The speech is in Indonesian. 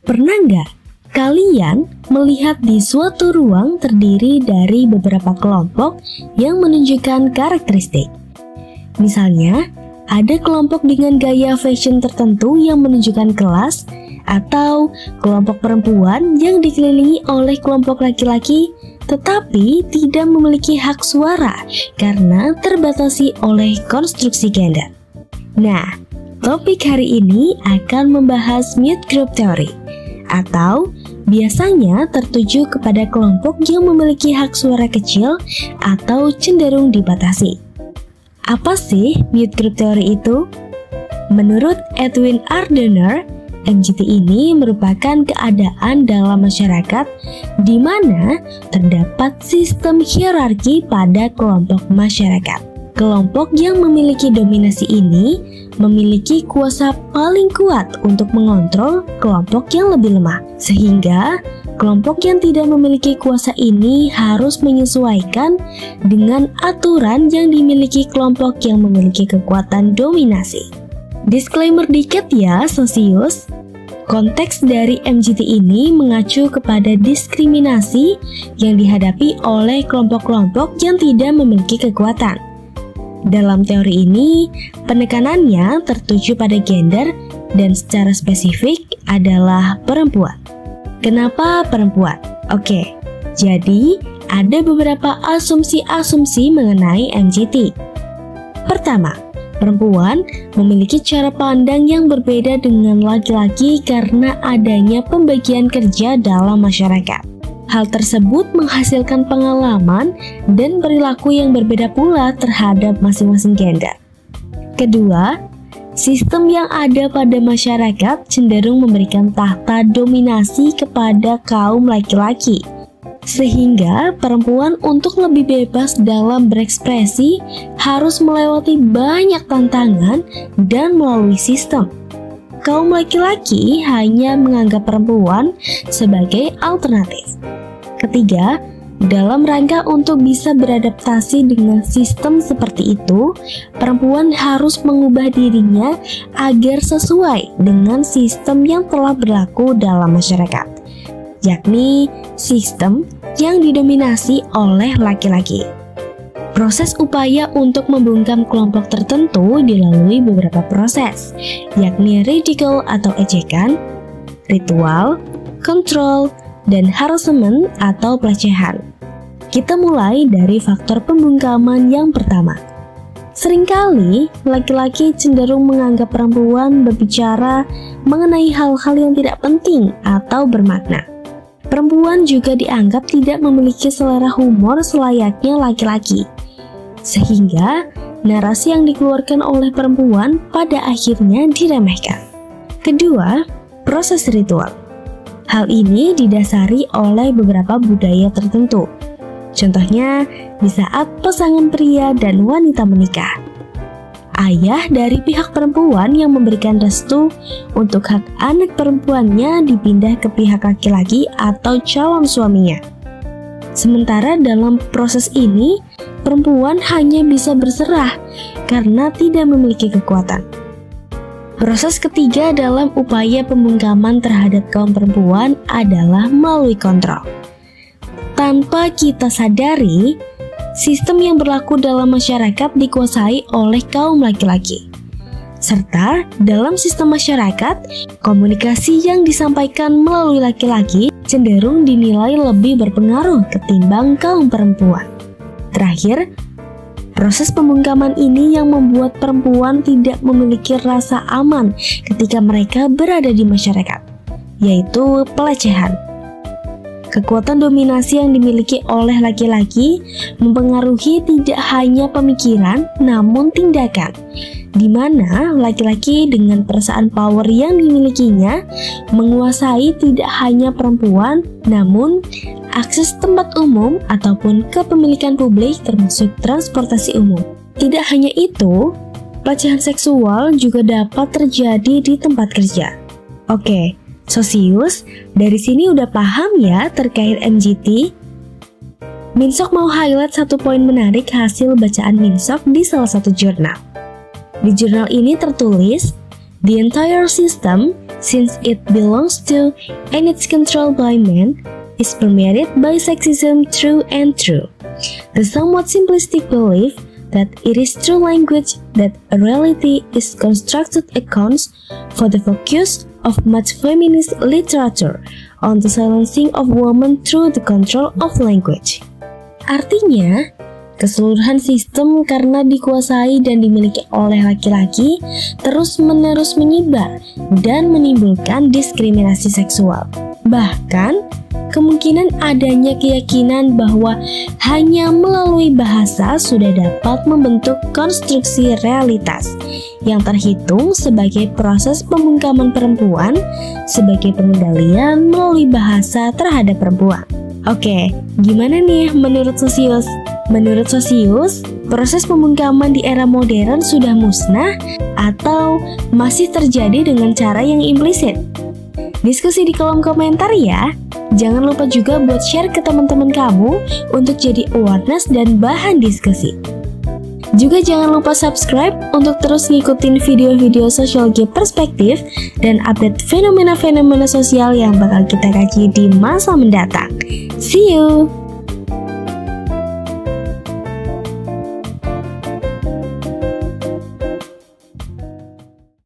Pernah nggak kalian melihat di suatu ruang terdiri dari beberapa kelompok yang menunjukkan karakteristik? Misalnya, ada kelompok dengan gaya fashion tertentu yang menunjukkan kelas, atau kelompok perempuan yang dikelilingi oleh kelompok laki-laki tetapi tidak memiliki hak suara karena terbatasi oleh konstruksi gender. Nah, topik hari ini akan membahas mute group theory, atau biasanya tertuju kepada kelompok yang memiliki hak suara kecil atau cenderung dibatasi. Apa sih mute group theory itu? Menurut Edwin R. Denner, MGT ini merupakan keadaan dalam masyarakat di mana terdapat sistem hierarki pada kelompok masyarakat. Kelompok yang memiliki dominasi ini memiliki kuasa paling kuat untuk mengontrol kelompok yang lebih lemah, sehingga kelompok yang tidak memiliki kuasa ini harus menyesuaikan dengan aturan yang dimiliki kelompok yang memiliki kekuatan dominasi. Disclaimer dikit ya, Sosius. Konteks dari MGT ini mengacu kepada diskriminasi yang dihadapi oleh kelompok-kelompok yang tidak memiliki kekuatan. Dalam teori ini, penekanannya tertuju pada gender dan secara spesifik adalah perempuan. Kenapa perempuan? Oke, jadi ada beberapa asumsi-asumsi mengenai MGT. Pertama, perempuan memiliki cara pandang yang berbeda dengan laki-laki karena adanya pembagian kerja dalam masyarakat. Hal tersebut menghasilkan pengalaman dan perilaku yang berbeda pula terhadap masing-masing gender. Kedua, sistem yang ada pada masyarakat cenderung memberikan tahta dominasi kepada kaum laki-laki, sehingga perempuan untuk lebih bebas dalam berekspresi harus melewati banyak tantangan dan melalui sistem. Kaum laki-laki hanya menganggap perempuan sebagai alternatif. Ketiga, dalam rangka untuk bisa beradaptasi dengan sistem seperti itu, perempuan harus mengubah dirinya agar sesuai dengan sistem yang telah berlaku dalam masyarakat, yakni sistem yang didominasi oleh laki-laki. Proses upaya untuk membungkam kelompok tertentu dilalui beberapa proses, yakni ridicule atau ejekan, ritual, kontrol, dan harassment atau pelecehan. Kita mulai dari faktor pembungkaman yang pertama. Seringkali laki-laki cenderung menganggap perempuan berbicara mengenai hal-hal yang tidak penting atau bermakna. Perempuan juga dianggap tidak memiliki selera humor selayaknya laki-laki, sehingga narasi yang dikeluarkan oleh perempuan pada akhirnya diremehkan. Kedua, proses ritual. Hal ini didasari oleh beberapa budaya tertentu. Contohnya, di saat pasangan pria dan wanita menikah, ayah dari pihak perempuan yang memberikan restu untuk hak anak perempuannya dipindah ke pihak laki-laki atau calon suaminya. Sementara dalam proses ini, perempuan hanya bisa berserah karena tidak memiliki kekuatan. Proses ketiga dalam upaya pembungkaman terhadap kaum perempuan adalah melalui kontrol. Tanpa kita sadari, sistem yang berlaku dalam masyarakat dikuasai oleh kaum laki-laki. Serta dalam sistem masyarakat, komunikasi yang disampaikan melalui laki-laki cenderung dinilai lebih berpengaruh ketimbang kaum perempuan. Terakhir, proses pembungkaman ini yang membuat perempuan tidak memiliki rasa aman ketika mereka berada di masyarakat, yaitu pelecehan. Kekuatan dominasi yang dimiliki oleh laki-laki mempengaruhi tidak hanya pemikiran, namun tindakan, di mana laki-laki dengan perasaan power yang dimilikinya menguasai tidak hanya perempuan, namun akses tempat umum ataupun kepemilikan publik termasuk transportasi umum. Tidak hanya itu, pelecehan seksual juga dapat terjadi di tempat kerja. Oke, Sosius, dari sini udah paham ya terkait MGT? Minsok mau highlight satu poin menarik hasil bacaan Minsok di salah satu jurnal. Di jurnal ini tertulis, The entire system, since it belongs to and it's controlled by men, is permeated by sexism through and through. The somewhat simplistic belief that it is through language that a reality is constructed accounts for the focus of much feminist literature on the silencing of women through the control of language. Artinya, keseluruhan sistem karena dikuasai dan dimiliki oleh laki-laki terus-menerus menyebar dan menimbulkan diskriminasi seksual. Bahkan, kemungkinan adanya keyakinan bahwa hanya melalui bahasa sudah dapat membentuk konstruksi realitas yang terhitung sebagai proses pembungkaman perempuan sebagai pengendalian melalui bahasa terhadap perempuan. Oke, gimana nih menurut Sosius? Menurut Sosius, proses pembungkaman di era modern sudah musnah atau masih terjadi dengan cara yang implisit? Diskusi di kolom komentar ya. Jangan lupa juga buat share ke teman-teman kamu untuk jadi awareness dan bahan diskusi. Juga jangan lupa subscribe untuk terus ngikutin video-video sosiologi perspektif dan update fenomena-fenomena sosial yang bakal kita kaji di masa mendatang. See you!